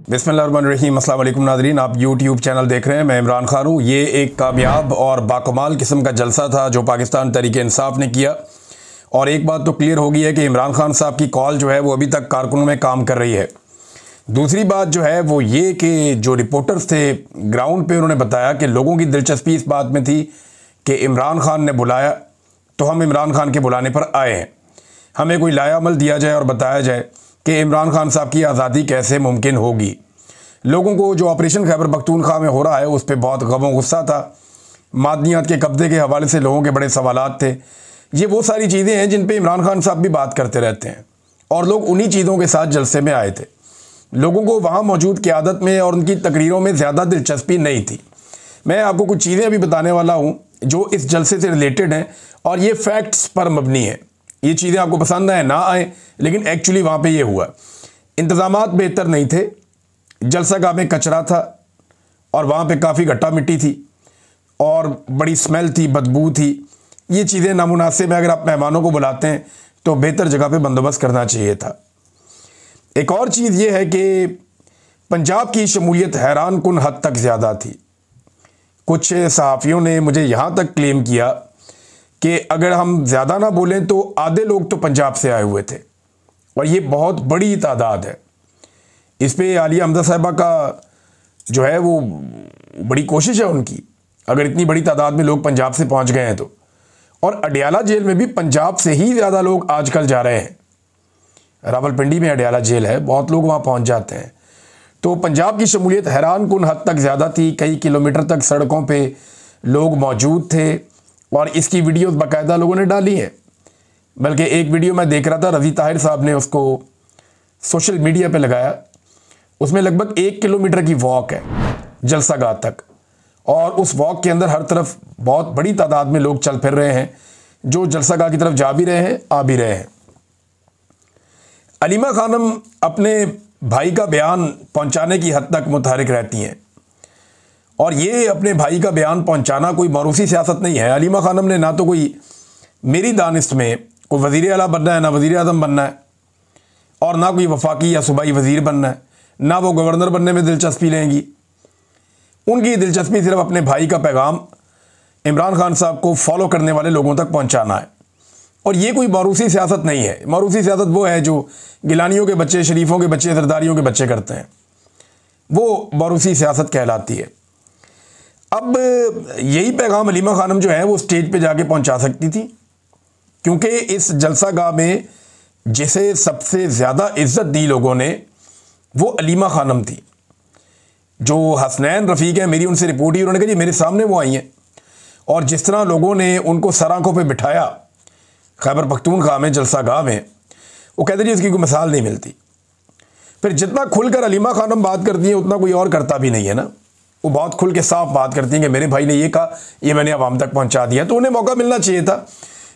बिस्मिल्लाहिर्रहमानिर्रहीम। अस्सलाम वालेकुम नाज़रीन, आप यूट्यूब चैनल देख रहे हैं। मैं इमरान खान हूँ। ये एक कामयाब और बाकमाल किस्म का जलसा था जो पाकिस्तान तहरीक-ए-इंसाफ ने किया। और एक बात तो क्लियर हो गई है कि इमरान खान साहब की कॉल जो है वो अभी तक कारकुनों में काम कर रही है। दूसरी बात जो है वो ये कि जो रिपोर्टर्स थे ग्राउंड पे, उन्होंने बताया कि लोगों की दिलचस्पी इस बात में थी कि इमरान खान ने बुलाया तो हम इमरान खान के बुलाने पर आए हैं। हमें कोई लायामल दिया जाए और बताया जाए कि इमरान खान साहब की आज़ादी कैसे मुमकिन होगी। लोगों को जो ऑपरेशन खैबर पख्तूनख्वा में हो रहा है उस पर बहुत गम गुस्सा था। मादनियात के कब्जे के हवाले से लोगों के बड़े सवालात थे। ये वो सारी चीज़ें हैं जिन पे इमरान खान साहब भी बात करते रहते हैं और लोग उन्हीं चीज़ों के साथ जलसे में आए थे। लोगों को वहाँ मौजूद क़यादत में और उनकी तकरीरों में ज़्यादा दिलचस्पी नहीं थी। मैं आपको कुछ चीज़ें अभी बताने वाला हूँ जो इस जलसे से रिलेटेड हैं और ये फैक्ट्स पर मबनी है। ये चीज़ें आपको पसंद आए ना आए, लेकिन एक्चुअली वहाँ पे ये हुआ। इंतज़ामात बेहतर नहीं थे, जलसागाह में कचरा था और वहाँ पे काफ़ी गट्टा मिट्टी थी और बड़ी स्मेल थी, बदबू थी। ये चीज़ें नामुनासिब है। अगर आप मेहमानों को बुलाते हैं तो बेहतर जगह पे बंदोबस्त करना चाहिए था। एक और चीज़ ये है कि पंजाब की शमूलियत हैरान कुन हद तक ज़्यादा थी। कुछ सहाफ़ियों ने मुझे यहाँ तक क्लेम किया कि अगर हम ज़्यादा ना बोलें तो आधे लोग तो पंजाब से आए हुए थे और ये बहुत बड़ी तादाद है। इस पे आलिया हमजा साहिबा का जो है वो बड़ी कोशिश है उनकी, अगर इतनी बड़ी तादाद में लोग पंजाब से पहुंच गए हैं तो। और अडयाला जेल में भी पंजाब से ही ज़्यादा लोग आजकल जा रहे हैं। रावलपिंडी में अडयाला जेल है, बहुत लोग वहाँ पहुँच जाते हैं। तो पंजाब की शमूलियत हैरान कुन हद तक ज़्यादा थी। कई किलोमीटर तक सड़कों पर लोग मौजूद थे और इसकी वीडियोस बाकायदा लोगों ने डाली हैं। बल्कि एक वीडियो मैं देख रहा था, रज़ी ताहिर साहब ने उसको सोशल मीडिया पे लगाया। उसमें लगभग 1 किलोमीटर की वॉक है जलसागाह तक और उस वॉक के अंदर हर तरफ बहुत बड़ी तादाद में लोग चल फिर रहे हैं जो जलसागाह की तरफ जा भी रहे हैं, आ भी रहे हैं। अलीमा खानम अपने भाई का बयान पहुंचाने की हद तक मुतहरिक रहती हैं और ये अपने भाई का बयान पहुंचाना कोई मरूसी सियासत नहीं है। अलीमा खानम ने ना तो कोई मेरी दानिश में कोई वज़ीर आला बनना है, ना वज़ीर आज़म बनना है और ना कोई वफाकी या सूबाई वज़ीर बनना है, ना वो गवर्नर बनने में दिलचस्पी लेंगी। उनकी दिलचस्पी सिर्फ अपने भाई का पैगाम इमरान खान साहब को फॉलो करने वाले लोगों तक पहुंचाना है। और ये कोई मरूसी सियासत नहीं है। मरूसी सियासत वो है जो गिलानियों के बच्चे, शरीफों के बच्चे, जरदारियों के बच्चे करते हैं, वो मरूसी सियासत कहलाती है। अब यही पैगाम अलीमा खानम जो है वो स्टेज पे जाके पहुंचा सकती थी, क्योंकि इस जलसागाह में जिसे सबसे ज़्यादा इज्जत दी लोगों ने वो अलीमा खानम थी। जो हसनैन रफ़ीक है, मेरी उनसे रिपोर्ट ही, उन्होंने कहा जी मेरे सामने वो आई हैं और जिस तरह लोगों ने उनको सर आंखों पे बिठाया खैबर पख्तूनख्वा में जलसागाह में, वो कहते जी इसकी कोई मिसाल नहीं मिलती। फिर जितना खुलकर अलीमा खानम बात करती हैं उतना कोई और करता भी नहीं है ना। वो बहुत खुल के साफ बात करती हैं कि मेरे भाई ने ये कहा, ये मैंने आवाम तक पहुंचा दिया। तो उन्हें मौका मिलना चाहिए था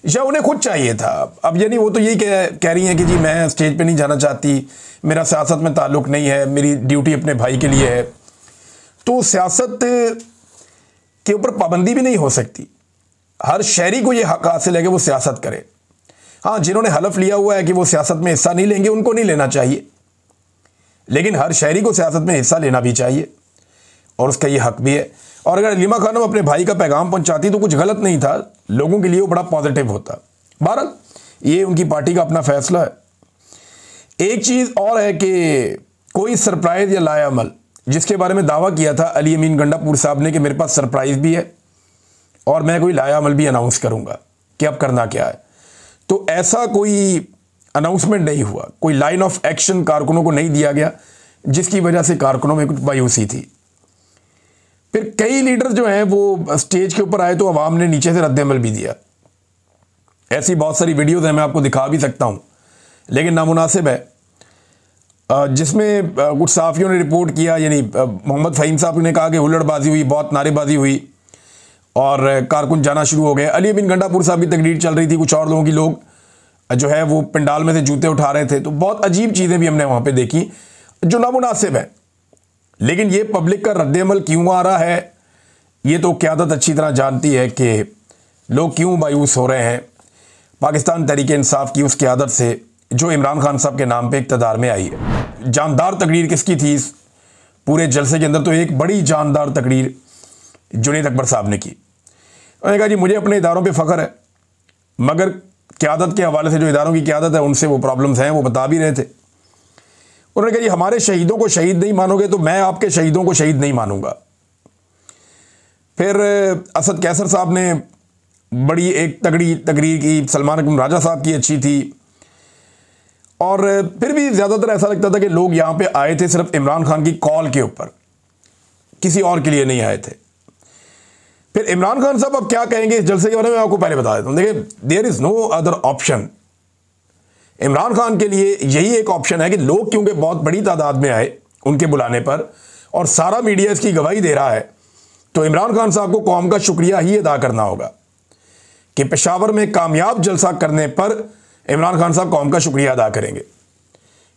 या उन्हें खुद चाहिए था। अब यानी वो तो यही कह रही हैं कि जी मैं स्टेज पे नहीं जाना चाहती, मेरा सियासत में ताल्लुक़ नहीं है, मेरी ड्यूटी अपने भाई के लिए है। तो सियासत के ऊपर पाबंदी भी नहीं हो सकती। हर शहरी को ये हक़ हासिल है कि वो सियासत करे। हाँ, जिन्होंने हलफ लिया हुआ है कि वो सियासत में हिस्सा नहीं लेंगे उनको नहीं लेना चाहिए, लेकिन हर शहरी को सियासत में हिस्सा लेना भी चाहिए और उसका ये हक़ भी है। और अगर अलीमा खानम अपने भाई का पैगाम पहुंचाती तो कुछ गलत नहीं था, लोगों के लिए वो बड़ा पॉजिटिव होता। बहरहाल ये उनकी पार्टी का अपना फैसला है। एक चीज़ और है कि कोई सरप्राइज़ या लायामल जिसके बारे में दावा किया था अली अमीन गंडापुर साहब ने कि मेरे पास सरप्राइज़ भी है और मैं कोई लायामल भी अनाउंस करूँगा कि अब करना क्या है, तो ऐसा कोई अनाउंसमेंट नहीं हुआ। कोई लाइन ऑफ एक्शन कारकुनों को नहीं दिया गया जिसकी वजह से कारकुनों में कुछ मायूसी थी। फिर कई लीडर जो हैं वो स्टेज के ऊपर आए तो अवाम ने नीचे से रद्द-ए-अमल भी दिया। ऐसी बहुत सारी वीडियोज़ हैं, मैं आपको दिखा भी सकता हूँ, लेकिन नामुनासिब है। जिसमें कुछ सहाफ़ियों ने रिपोर्ट किया, यानी मोहम्मद फ़हीम साहब ने कहा कि हुल्लड़बाजी हुई, बहुत नारेबाजी हुई और कारकुन जाना शुरू हो गए। अली अमीन गंडापुर साहब की तकरीर चल रही थी, कुछ और लोगों की लोग जो है वो पंडाल में से जूते उठा रहे थे। तो बहुत अजीब चीज़ें भी हमने वहाँ पर देखी जो नामुनासिब है। लेकिन ये पब्लिक का रद्द-ए-अमल क्यों आ रहा है, ये तो क़यादत अच्छी तरह जानती है कि लोग क्यों मायूस हो रहे हैं पाकिस्तान तहरीक-ए-इंसाफ की उस क़यादत से जो इमरान खान साहब के नाम पे इक़्तिदार में आई है। जानदार तकरीर किसकी थी पूरे जलसे के अंदर तो एक बड़ी जानदार तकरीर जुनैद अकबर साहब ने की। उन्होंने कहा जी मुझे अपने इदारों पे फ़ख्र है, मगर क़यादत के हवाले से जो इदारों की क़यादत है उनसे वो प्रॉब्लम्स हैं, वो बता भी रहे थे। उन्होंने कहा जी हमारे शहीदों को शहीद नहीं मानोगे तो मैं आपके शहीदों को शहीद नहीं मानूंगा। फिर असद कैसर साहब ने बड़ी एक तगड़ी तकरीर की, सलमान अकबर राजा साहब की अच्छी थी, और फिर भी ज़्यादातर ऐसा लगता था कि लोग यहाँ पे आए थे सिर्फ इमरान खान की कॉल के ऊपर, किसी और के लिए नहीं आए थे। फिर इमरान खान साहब अब क्या कहेंगे इस जलसे के बारे में आपको पहले बता देता हूँ। देखिए, there is no other option. Imran Khan के लिए यही एक ऑप्शन है कि लोग क्योंकि बहुत बड़ी तादाद में आए उनके बुलाने पर और सारा मीडिया इसकी गवाही दे रहा है, तो इमरान खान साहब को कौम का शुक्रिया ही अदा करना होगा कि पेशावर में कामयाब जलसा करने पर इमरान खान साहब कौम का शुक्रिया अदा करेंगे,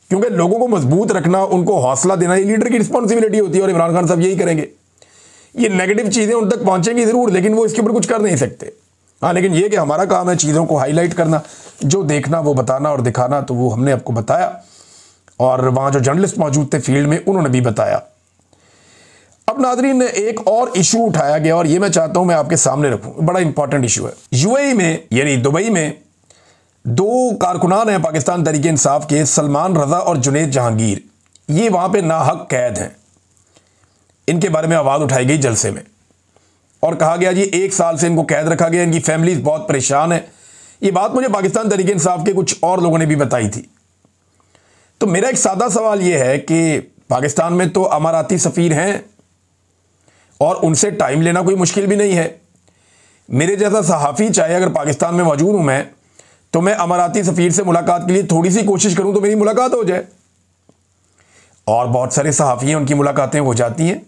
क्योंकि लोगों को मजबूत रखना, उनको हौसला देना ये लीडर की रिस्पॉन्सिबिलिटी होती है और इमरान खान साहब यही करेंगे। ये नेगेटिव चीज़ें उन तक पहुंचेंगी ज़रूर, लेकिन वो इसके ऊपर कुछ कर नहीं सकते। हाँ, लेकिन ये कि हमारा काम है चीज़ों को हाईलाइट करना, जो देखना वो बताना और दिखाना, तो वो हमने आपको बताया और वहाँ जो जर्नलिस्ट मौजूद थे फील्ड में उन्होंने भी बताया। अब नाज़रीन, एक और इशू उठाया गया और ये मैं चाहता हूँ मैं आपके सामने रखूँ, बड़ा इंपॉर्टेंट इशू है। यूएई में यानी दुबई में दो कारकुनान हैं पाकिस्तान तहरीक इंसाफ के, सलमान रज़ा और जुनैद जहांगीर, ये वहाँ पे नाहक कैद हैं। इनके बारे में आवाज़ उठाई गई जलसे में और कहा गया जी 1 साल से इनको कैद रखा गया, इनकी फैमिलीज बहुत परेशान है। ये बात मुझे पाकिस्तान तहरीक इंसाफ के कुछ और लोगों ने भी बताई थी। तो मेरा एक सादा सवाल ये है कि पाकिस्तान में तो अमाराती सफ़ीर हैं और उनसे टाइम लेना कोई मुश्किल भी नहीं है। मेरे जैसा सहाफ़ी चाहे अगर पाकिस्तान में मौजूद हूँ मैं, तो मैं अमाराती सफ़ीर से मुलाकात के लिए थोड़ी सी कोशिश करूँ तो मेरी मुलाकात हो जाए, और बहुत सारे सहाफ़ी हैं उनकी मुलाकातें हो जाती हैं,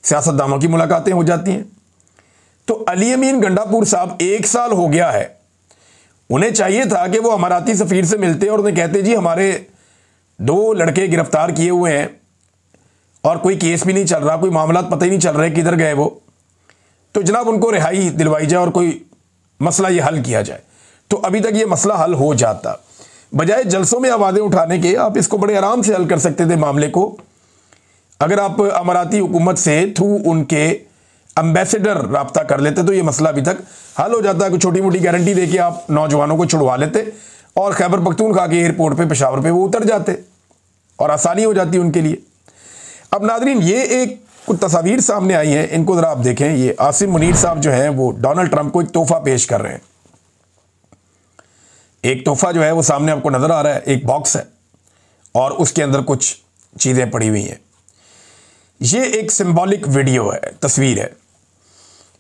सियासतदानों की मुलाकातें हो जाती हैं। तो अली अमीन गंडापुर साहब 1 साल हो गया है, उन्हें चाहिए था कि वो अमाराती सफ़ीर से मिलते और उन्हें कहते जी हमारे 2 लड़के गिरफ्तार किए हुए हैं और कोई केस भी नहीं चल रहा, कोई मामला पता ही नहीं चल रहे किधर गए वो, तो जनाब उनको रिहाई दिलवाई जाए और कोई मसला ये हल किया जाए। तो अभी तक ये मसला हल हो जाता। बजाय जलसों में आवाज़ें उठाने के आप इसको बड़े आराम से हल कर सकते थे मामले को, अगर आप अमाराती हुकूमत से थ्रू उनके एम्बेसडर रब्ता कर लेते तो ये मसला अभी तक हल हो जाता है। कुछ छोटी मोटी गारंटी देके आप नौजवानों को छुड़वा लेते और खैबर पख्तूनख्वा के एयरपोर्ट पे पेशावर पे वो उतर जाते और आसानी हो जाती उनके लिए। अब नाज़रीन, ये एक कुछ तस्वीर सामने आई हैं, इनको ज़रा आप देखें। ये आसिम मुनीर साहब जो हैं वो डोनाल्ड ट्रंप को एक तोहफ़ा पेश कर रहे हैं। एक तोहफ़ा जो है वो सामने आपको नज़र आ रहा है, एक बॉक्स है और उसके अंदर कुछ चीज़ें पड़ी हुई हैं। ये एक सिंबॉलिक वीडियो है, तस्वीर है।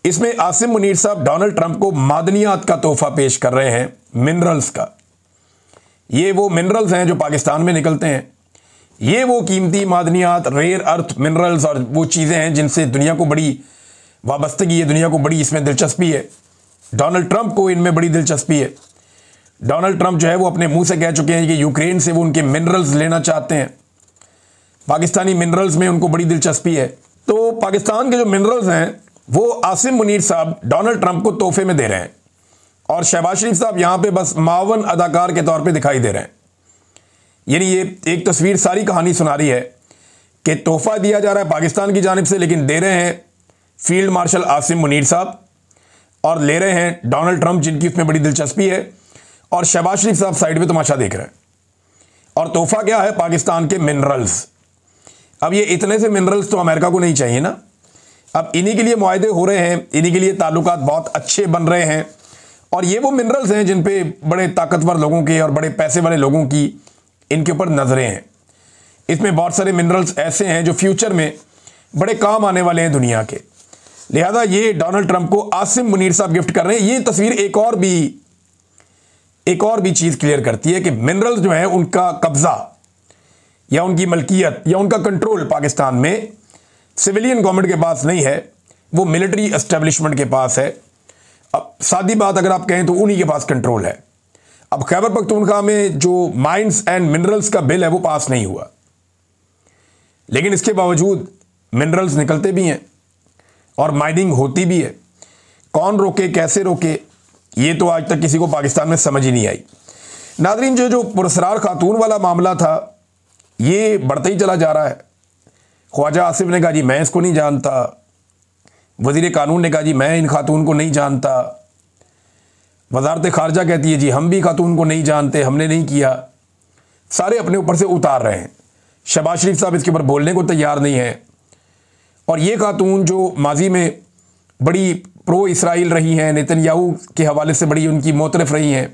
इसमें आसिम मुनीर साहब डोनाल्ड ट्रंप को मादनियात का तोहफ़ा पेश कर रहे हैं, मिनरल्स का। ये वो मिनरल्स हैं जो पाकिस्तान में निकलते हैं, ये वो कीमती मादनियात, रेयर अर्थ मिनरल्स और वो चीज़ें हैं जिनसे दुनिया को बड़ी वाबस्तगी है, दुनिया को बड़ी इसमें दिलचस्पी है। डोनाल्ड ट्रंप को इनमें बड़ी दिलचस्पी है। डोनाल्ड ट्रंप जो है वो अपने मुंह से कह चुके हैं कि यूक्रेन से वो उनके मिनरल्स लेना चाहते हैं, पाकिस्तानी मिनरल्स में उनको बड़ी दिलचस्पी है। तो पाकिस्तान के जो मिनरल्स हैं वो आसिम मुनीर साहब डोनाल्ड ट्रंप को तोहफे में दे रहे हैं और शहबाज शरीफ साहब यहाँ पे बस मावन अदाकार के तौर पे दिखाई दे रहे हैं। यानी ये एक तस्वीर सारी कहानी सुना रही है कि तोहफा दिया जा रहा है पाकिस्तान की जानिब से, लेकिन दे रहे हैं फील्ड मार्शल आसिम मुनीर साहब और ले रहे हैं डोनाल्ड ट्रंप जिनकी उसमें बड़ी दिलचस्पी है, और शहबाज शरीफ साहब साइड में तमाशा देख रहे हैं। और तोहफा क्या है? पाकिस्तान के मिनरल्स। अब ये इतने से मिनरल्स तो अमेरिका को नहीं चाहिए ना। अब इन्हीं के लिए मुआहदे हो रहे हैं, इन्हीं के लिए ताल्लुकात बहुत अच्छे बन रहे हैं, और ये वो मिनरल्स हैं जिन पे बड़े ताकतवर लोगों के और बड़े पैसे वाले लोगों की इनके ऊपर नज़रें हैं। इसमें बहुत सारे मिनरल्स ऐसे हैं जो फ्यूचर में बड़े काम आने वाले हैं दुनिया के। लिहाजा ये डोनाल्ड ट्रंप को आसिम मुनीर साहब गिफ्ट कर रहे हैं। ये तस्वीर एक और भी चीज़ क्लियर करती है कि मिनरल्स जो है उनका कब्ज़ा या उनकी मलकियत या उनका कंट्रोल पाकिस्तान में सिविलियन गवर्नमेंट के पास नहीं है, वो मिलिट्री एस्टेब्लिशमेंट के पास है। अब सादी बात अगर आप कहें तो उन्हीं के पास कंट्रोल है। अब खैबर पख्तूनख्वा में जो माइंस एंड मिनरल्स का बिल है वो पास नहीं हुआ, लेकिन इसके बावजूद मिनरल्स निकलते भी हैं और माइनिंग होती भी है। कौन रोके, कैसे रोके, ये तो आज तक किसी को पाकिस्तान में समझ ही नहीं आई। नाज़रीन, जो पुरस्रार खातून वाला मामला था ये बढ़ता ही चला जा रहा है। ख्वाजा आसिफ ने कहा जी मैं इसको नहीं जानता, वज़ीर कानून ने कहा जी मैं इन खातून को नहीं जानता, वजारत खारजा कहती है जी हम भी खातून को नहीं जानते, हमने नहीं किया। सारे अपने ऊपर से उतार रहे हैं। शहबाज शरीफ साहब इसके ऊपर बोलने को तैयार नहीं है। और ये खातून जो माजी में बड़ी प्रो इसराइल रही हैं, नेतन्याहू के हवाले से बड़ी उनकी मोतरफ रही हैं,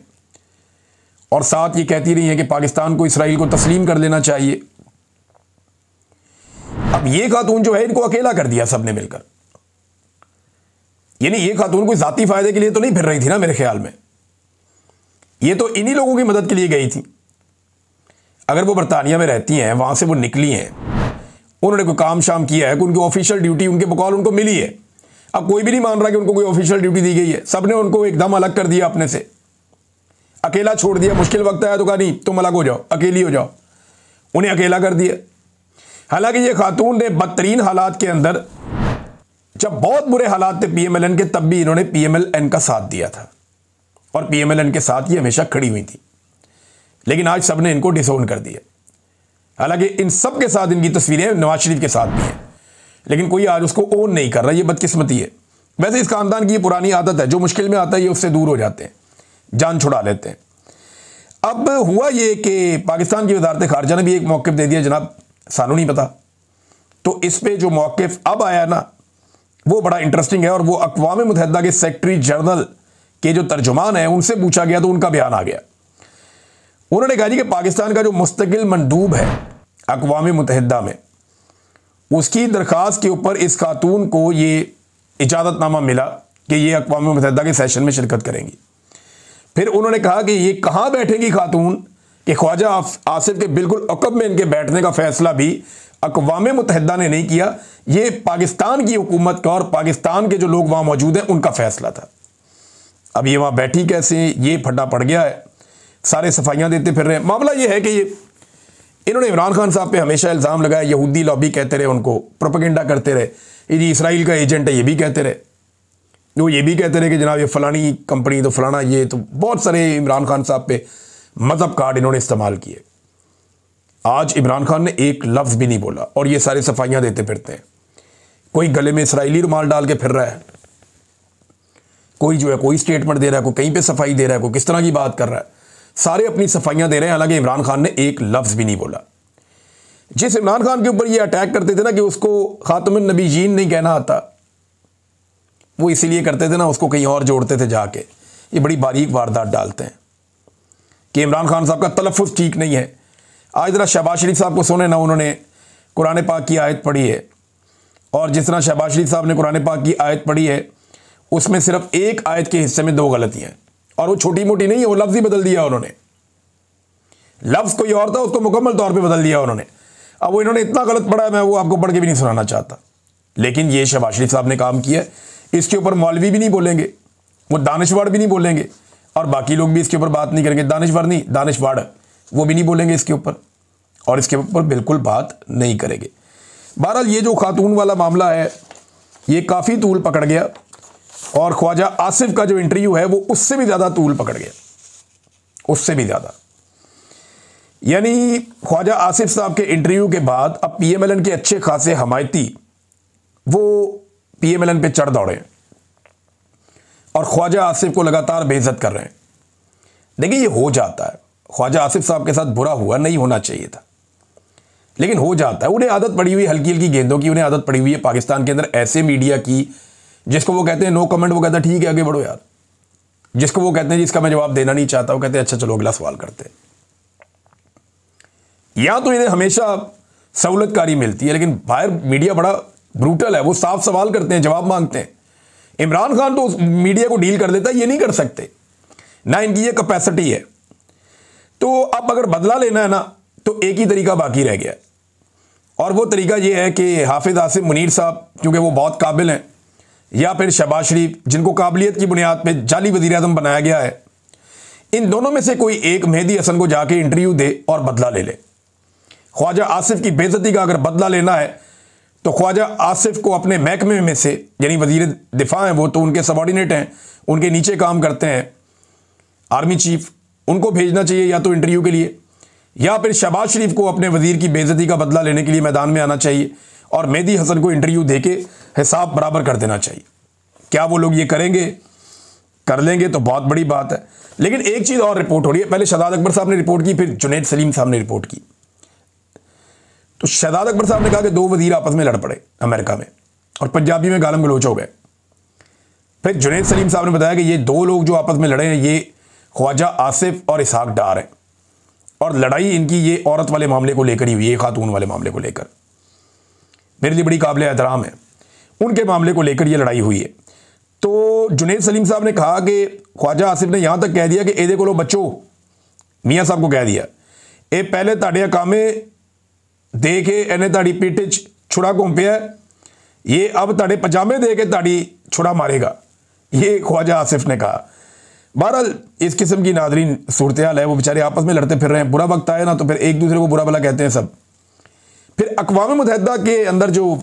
और साथ ये कहती रही हैं कि पाकिस्तान को इसराइल को तस्लीम कर लेना चाहिए। अब ये खातून जो है इनको अकेला कर दिया सबने मिलकर। यानी ये खातून कोई जाती फायदे के लिए तो नहीं फिर रही थी ना, मेरे ख्याल में ये तो इन्हीं लोगों की मदद के लिए गई थी। अगर वो बरतानिया में रहती हैं, वहां से वो निकली हैं, उन्होंने कोई काम शाम किया है, कि उनकी ऑफिशियल ड्यूटी उनके बकौल उनको मिली है। अब कोई भी नहीं मान रहा कि उनको कोई ऑफिशियल ड्यूटी दी गई है। सबने उनको एकदम अलग कर दिया, अपने से अकेला छोड़ दिया। मुश्किल वक्त आया तो कहा नहीं तुम अलग हो जाओ, अकेली हो जाओ, उन्हें अकेला कर दिया। हालांकि ये खातून ने बदतरीन हालात के अंदर, जब बहुत बुरे हालात थे पीएमएलएन के, तब भी इन्होंने पीएमएलएन का साथ दिया था और पीएमएलएन के साथ ये हमेशा खड़ी हुई थी। लेकिन आज सबने इनको डिसोन कर दिया। हालांकि इन सब के साथ इनकी तस्वीरें नवाज शरीफ के साथ भी हैं, लेकिन कोई आज उसको ओन नहीं कर रहा। ये बदकिस्मती है। वैसे इस खानदान की ये पुरानी आदत है, जो मुश्किल में आता है ये उससे दूर हो जाते हैं, जान छुड़ा लेते हैं। अब हुआ ये कि पाकिस्तान की वजारत खारजा ने भी एक मौक़िफ़ दे दिया, जनाब सानू नहीं पता। तो इस पर जो मौक़िफ़ अब आया ना, वो बड़ा इंटरेस्टिंग है। और वो अक़वाम मुत्तहिदा के सेक्रेटरी जनरल के जो तर्जुमान हैं उनसे पूछा गया तो उनका बयान आ गया। उन्होंने कहा जी कि पाकिस्तान का जो मुस्तकिल मंदूब है अक़वाम मुत्तहिदा में, उसकी दरख्वास्त के ऊपर इस खातून को ये इजाज़तनामा मिला कि ये अक़वाम मुत्तहिदा के सेशन में शिरकत करेंगी। फिर उन्होंने कहा कि ये कहाँ बैठेगी खातून, कि ख्वाजा आसिफ के बिल्कुल अक़ब में इनके बैठने का फ़ैसला भी अक़वाम मुत्तहिदा ने नहीं किया, ये पाकिस्तान की हुकूमत का और पाकिस्तान के जो लोग वहाँ मौजूद हैं उनका फ़ैसला था। अब ये वहाँ बैठी कैसे, ये फटा पड़ गया है। सारे सफाइयाँ देते फिर रहे हैं। मामला ये है कि ये इन्होंने इमरान खान साहब पे हमेशा इल्ज़ाम लगाया, यहूदी लॉबी कहते रहे, उनको प्रोपेगेंडा करते रहे, ये इसराइल का एजेंट है, ये भी कहते रहे। वो ये भी कहते रहे कि जनाब ये फ़लानी कंपनी तो फ़लाना, ये तो बहुत सारे इमरान खान साहब पे मज़हब कार्ड इन्होंने इस्तेमाल किए। आज इमरान खान ने एक लफ्ज़ भी नहीं बोला और ये सारे सफाइयाँ देते फिरते हैं। कोई गले में इसराइली रुमाल डाल के फिर रहा है, कोई जो है कोई स्टेटमेंट दे रहा है, कोई कहीं पे सफाई दे रहा है, कोई किस तरह की बात कर रहा है। सारे अपनी सफाइयाँ दे रहे हैं। हालांकि इमरान खान ने एक लफ्ज़ भी नहीं बोला। जिस इमरान खान के ऊपर ये अटैक करते थे ना कि उसको खातमुन नबीयीन नहीं कहना आता, वो इसीलिए करते थे ना, उसको कहीं और जोड़ते थे जाके। ये बड़ी बारीक वारदात डालते हैं कि इमरान खान साहब का तलफ़ुज़ ठीक नहीं है। आज ज़रा शहबाज शरीफ साहब को सुने ना, उन्होंने कुरान पाक की आयत पढ़ी है, और जिस तरह शहबाज शरीफ साहब ने कुरान पाक की आयत पढ़ी है उसमें सिर्फ एक आयत के हिस्से में 2 गलतियाँ हैं, और वो छोटी मोटी नहीं है, वो लफ्ज़ ही बदल दिया उन्होंने। लफ्ज़ कोई और था, उसको मुकम्मल तौर पे बदल दिया उन्होंने। अब वो इन्होंने इतना गलत पढ़ा है, मैं वो आपको पढ़ के भी नहीं सुनाना चाहता। लेकिन ये शहबाज शरीफ साहब ने काम किया। इसके ऊपर मौलवी भी नहीं बोलेंगे, वो दानिशवर भी नहीं बोलेंगे, और बाकी लोग भी इसके ऊपर बात नहीं करेंगे। दानिशवर नहीं, दानिशवाड़, वो भी नहीं बोलेंगे इसके ऊपर, और इसके ऊपर बिल्कुल बात नहीं करेंगे। बहरहाल ये जो खातून वाला मामला है ये काफ़ी तूल पकड़ गया, और ख्वाजा आसिफ का जो इंटरव्यू है वो उससे भी ज़्यादा तूल पकड़ गया, उससे भी ज़्यादा। यानी ख्वाजा आसिफ साहब के इंटरव्यू के बाद अब पीएमएलएन के अच्छे खासे हमायती वो पीएमएलएन पे चढ़ दौड़े और ख्वाजा आसिफ को लगातार बेइज्जत कर रहे हैं। देखिए ये हो जाता है, ख्वाजा आसिफ साहब के साथ बुरा हुआ, नहीं होना चाहिए था, लेकिन हो जाता है। उन्हें आदत पड़ी हुई हल्की हल्की गेंदों की, उन्हें आदत पड़ी हुई है पाकिस्तान के अंदर ऐसे मीडिया की जिसको वो कहते हैं नो कमेंट, वो कहता है ठीक है आगे बढ़ो यार। जिसको वो कहते हैं जिसका मैं जवाब देना नहीं चाहता, वो कहते हैं अच्छा चलो अगला सवाल करते हैं। या तो इन्हें हमेशा सहूलतकारी मिलती है, लेकिन बाहर मीडिया बड़ा ब्रूटल है, वो साफ सवाल करते हैं, जवाब मांगते हैं। इमरान खान तो मीडिया को डील कर लेता है, ये नहीं कर सकते, ना इनकी ये कैपेसिटी है। तो अब अगर बदला लेना है ना, तो एक ही तरीका बाकी रह गया, और वो तरीका ये है कि हाफिज आसिम मुनीर साहब, क्योंकि वो बहुत काबिल हैं, या फिर शहबाज शरीफ जिनको काबिलियत की बुनियाद पे जाली वज़ीर आज़म बनाया गया है, इन दोनों में से कोई एक मेहदी हसन को जाके इंटरव्यू दे और बदला ले ले। ख्वाजा आसिफ की बेइज्जती का अगर बदला लेना है तो ख्वाजा आसिफ को अपने महकमे में से, यानी वज़ीर दिफा हैं वो, तो उनके सबॉर्डिनेट हैं, उनके नीचे काम करते हैं आर्मी चीफ, उनको भेजना चाहिए या तो इंटरव्यू के लिए, या फिर शहबाज शरीफ को अपने वज़ीर की बेइज्जती का बदला लेने के लिए मैदान में आना चाहिए। और मेहदी हसन को इंटरव्यू देके हिसाब बराबर कर देना चाहिए। क्या वो लोग ये करेंगे? कर लेंगे तो बहुत बड़ी बात है। लेकिन एक चीज़ और रिपोर्ट हो रही है, पहले शहजाद अकबर साहब ने रिपोर्ट की, फिर जुनैद सलीम साहब ने रिपोर्ट की। तो शहजाद अकबर साहब ने कहा कि 2 वजीर आपस में लड़ पड़े अमेरिका में और पंजाबी में गालम गलोच हो गए। फिर जुनैद सलीम साहब ने बताया कि ये 2 लोग जो आपस में लड़े हैं ये ख्वाजा आसिफ और इसहाक डार हैं, और लड़ाई इनकी ये औरत वाले मामले को लेकर ही हुई है, खातून वाले मामले को लेकर। मेरे लिए बड़ी काबिल एहतराम है, उनके मामले को लेकर ये लड़ाई हुई है। तो जुनैद सलीम साहब ने कहा कि ख्वाजा आसिफ ने यहां तक कह दिया कि ए को लो बच्चो, मियाँ साहब को कह दिया, ए पहले ताड़े कामे दे के इन्हें ताड़ी पीठ छुड़ा घूमपिया, ये अब ताड़े पजामे दे के ताड़ी छुड़ा मारेगा, ये ख्वाजा आसिफ ने कहा। बहरहाल इस किस्म की नादरीन सूरत हाल है, वो बेचारे आपस में लड़ते फिर रहे हैं। बुरा वक्त आए ना तो फिर एक दूसरे को बुरा भला कहते हैं सब। फिर अक़वाम मुत्तहिदा के अंदर जो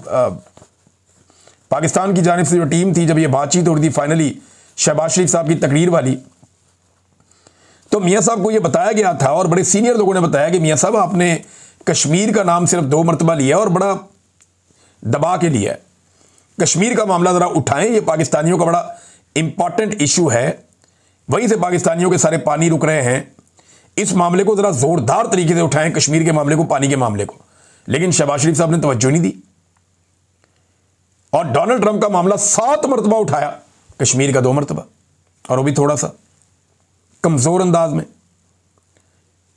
पाकिस्तान की जानिब से जो टीम थी, जब ये बातचीत हो रही थी फाइनली शहबाज शरीफ साहब की तकरीर वाली, तो मियाँ साहब को ये बताया गया था और बड़े सीनियर लोगों ने बताया कि मियाँ साहब आपने कश्मीर का नाम सिर्फ 2 मरतबा लिया और बड़ा दबा के लिया है। कश्मीर का मामला ज़रा उठाएं, ये पाकिस्तानियों का बड़ा इंपॉर्टेंट इशू है, वहीं से पाकिस्तानियों के सारे पानी रुक रहे हैं। इस मामले को ज़रा ज़ोरदार तरीके से उठाएं, कश्मीर के मामले को, पानी के मामले को। लेकिन शहबाज शरीफ साहब ने तवज्जो नहीं दी और डोनाल्ड ट्रंप का मामला 7 मरतबा उठाया, कश्मीर का 2 मरतबा, और वो भी थोड़ा सा कमज़ोर अंदाज में।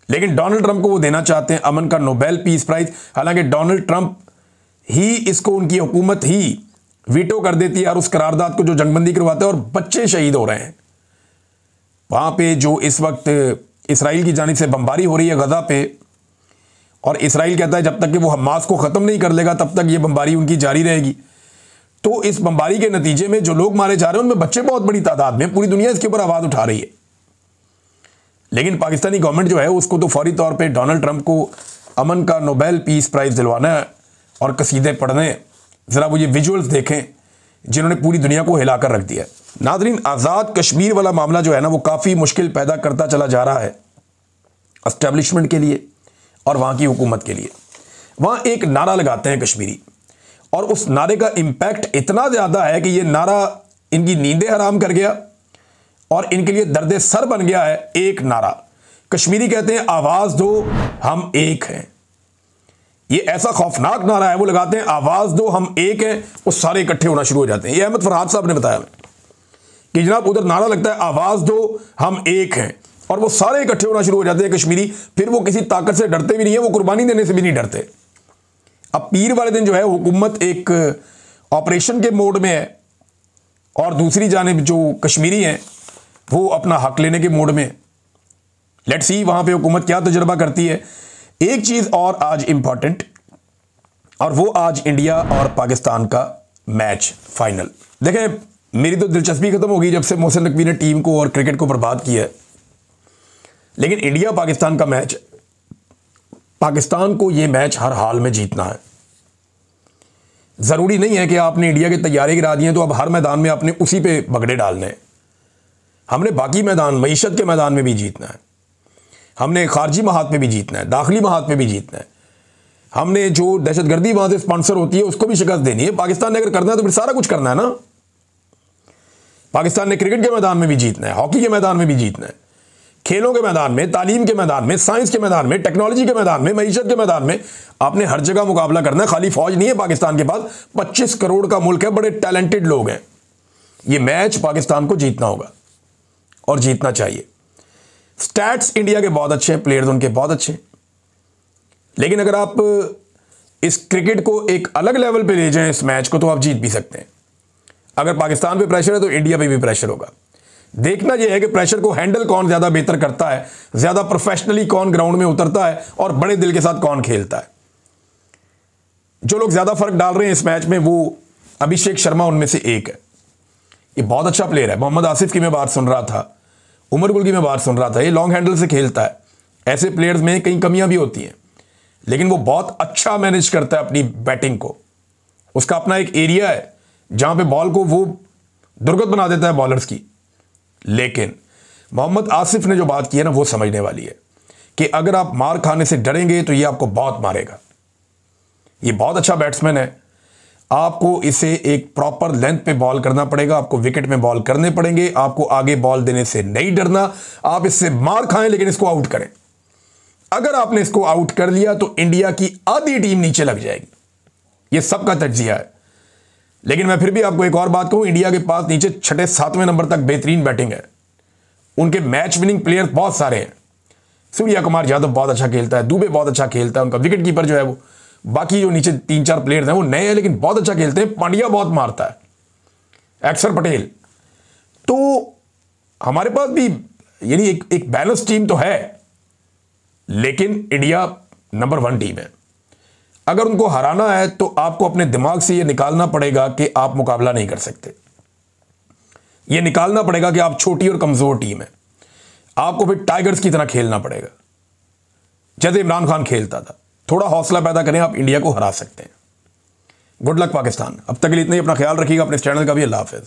लेकिन डोनाल्ड ट्रंप को वो देना चाहते हैं अमन का नोबेल पीस प्राइज, हालांकि डोनाल्ड ट्रंप ही इसको, उनकी हुकूमत ही वीटो कर देती है और उस करारदाद को जो जंगबंदी करवाते हैं, और बच्चे शहीद हो रहे हैं वहां पे। जो इस वक्त इसराइल की जानिब से बमबारी हो रही है गजा पे, और इसराइल कहता है जब तक कि वो हमास को ख़त्म नहीं कर लेगा तब तक ये बमबारी उनकी जारी रहेगी। तो इस बमबारी के नतीजे में जो लोग मारे जा रहे हैं उनमें बच्चे बहुत बड़ी तादाद में, पूरी दुनिया इसके ऊपर आवाज़ उठा रही है। लेकिन पाकिस्तानी गवर्नमेंट जो है उसको तो फौरी तौर पे डोनाल्ड ट्रंप को अमन का नोबेल पीस प्राइज़ दिलवाना है और कसीदे पढ़ने। ज़रा वो ये विजुअल्स देखें जिन्होंने पूरी दुनिया को हिलाकर रख दिया है। नादरीन, आज़ाद कश्मीर वाला मामला जो है ना वो काफ़ी मुश्किल पैदा करता चला जा रहा है एस्टेब्लिशमेंट के लिए और वहाँ की हुकूमत के लिए। वहाँ एक नारा लगाते हैं कश्मीरी, और उस नारे का इम्पैक्ट इतना ज़्यादा है कि ये नारा इनकी नींदें हराम कर गया और इनके लिए दर्द सर बन गया है। एक नारा कश्मीरी कहते हैं, आवाज़ दो हम एक हैं। ये ऐसा खौफनाक नारा है, वो लगाते हैं आवाज़ दो हम एक हैं, वो सारे इकट्ठे होना शुरू हो जाते हैं। ये अहमद फरहाद साहब ने बताया कि जनाब उधर नारा लगता है आवाज़ दो हम एक हैं, और वो सारे इकट्ठे होना शुरू हो जाते हैं कश्मीरी। फिर वो किसी ताकत से डरते भी नहीं है, वो कुर्बानी देने से भी नहीं डरते। अब पीर वाले दिन जो है हुकूमत एक ऑपरेशन के मोड में है, और दूसरी जानिब जो कश्मीरी हैं वो अपना हक लेने के मोड में। लेट्स सी वहाँ पे हुकूमत क्या तजुर्बा करती है। एक चीज़ और आज इंपॉर्टेंट, और वो आज इंडिया और पाकिस्तान का मैच फाइनल। देखें, मेरी तो दिलचस्पी खत्म हो गई जब से मोहसिन नकवी ने टीम को और क्रिकेट को बर्बाद किया है। लेकिन इंडिया पाकिस्तान का मैच, पाकिस्तान को ये मैच हर हाल में जीतना है। ज़रूरी नहीं है कि आपने इंडिया की तैयारी गिरा दी है तो अब हर मैदान में आपने उसी पे बगड़े डालने हैं। हमने बाकी मैदान, मईशत के मैदान में भी जीतना है, हमने खारजी महात में भी जीतना है, दाखिली महात में भी जीतना है, हमने जो दहशतगर्दी वहाँ से स्पॉन्सर होती है उसको भी शिकस्त देनी है। पाकिस्तान ने अगर करना है तो फिर सारा कुछ करना है ना। पाकिस्तान ने क्रिकेट के मैदान में भी जीतना है, हॉकी के मैदान में भी जीतना है, खेलों के मैदान में, तालीम के मैदान में, साइंस के मैदान में, टेक्नोलॉजी के मैदान में, मईशत के मैदान में, आपने हर जगह मुकाबला करना है। खाली फौज नहीं है पाकिस्तान के पास, 25 करोड़ का मुल्क है, बड़े टैलेंटेड लोग हैं। ये मैच पाकिस्तान को जीतना होगा और जीतना चाहिए। स्टैट्स इंडिया के बहुत अच्छे हैं, प्लेयर्स उनके बहुत अच्छे हैं, लेकिन अगर आप इस क्रिकेट को एक अलग लेवल पे ले जाएं, इस मैच को, तो आप जीत भी सकते हैं। अगर पाकिस्तान पे प्रेशर है तो इंडिया पे भी प्रेशर होगा। देखना यह है कि प्रेशर को हैंडल कौन ज़्यादा बेहतर करता है, ज़्यादा प्रोफेशनली कौन ग्राउंड में उतरता है और बड़े दिल के साथ कौन खेलता है। जो लोग ज़्यादा फर्क डाल रहे हैं इस मैच में, वो अभिषेक शर्मा उनमें से एक है। ये बहुत अच्छा प्लेयर है। मोहम्मद आसिफ की मैं बात सुन रहा था, उमर गुल की मैं बात सुन रहा था, ये लॉन्ग हैंडल से खेलता है। ऐसे प्लेयर्स में कई कमियां भी होती हैं, लेकिन वो बहुत अच्छा मैनेज करता है अपनी बैटिंग को। उसका अपना एक एरिया है जहां पे बॉल को वो दुर्गत बना देता है बॉलर्स की। लेकिन मोहम्मद आसिफ ने जो बात की है ना, वो समझने वाली है कि अगर आप मार खाने से डरेंगे तो ये आपको बहुत मारेगा। ये बहुत अच्छा बैट्समैन है, आपको इसे एक प्रॉपर लेंथ पे बॉल करना पड़ेगा, आपको विकेट में बॉल करने पड़ेंगे, आपको आगे बॉल देने से नहीं डरना, आप इससे मार खाएं लेकिन इसको आउट करें। अगर आपने इसको आउट कर लिया तो इंडिया की आधी टीम नीचे लग जाएगी। यह सबका तज्जिया है। लेकिन मैं फिर भी आपको एक और बात कहूं, इंडिया के पास नीचे 6-7वें नंबर तक बेहतरीन बैटिंग है। उनके मैच विनिंग प्लेयर बहुत सारे हैं। सूर्या कुमार यादव बहुत अच्छा खेलता है, दुबे बहुत अच्छा खेलता है, उनका विकेट कीपर जो है वो, बाकी जो नीचे 3-4 प्लेयर्स हैं वो नए हैं लेकिन बहुत अच्छा खेलते हैं। पांड्या बहुत मारता है, अक्षर पटेल। तो हमारे पास भी यानी एक बैलेंस टीम तो है, लेकिन इंडिया नंबर 1 टीम है। अगर उनको हराना है तो आपको अपने दिमाग से यह निकालना पड़ेगा कि आप मुकाबला नहीं कर सकते। यह निकालना पड़ेगा कि आप छोटी और कमजोर टीम है। आपको फिर टाइगर्स की तरह खेलना पड़ेगा, जैसे इमरान खान खेलता था। थोड़ा हौसला पैदा करें, आप इंडिया को हरा सकते हैं। Good luck Pakistan. अब तक के लिए इतना ही। अपना ख्याल रखिएगा, अपने इस चैनल का भी। अल्लाह हाफिज।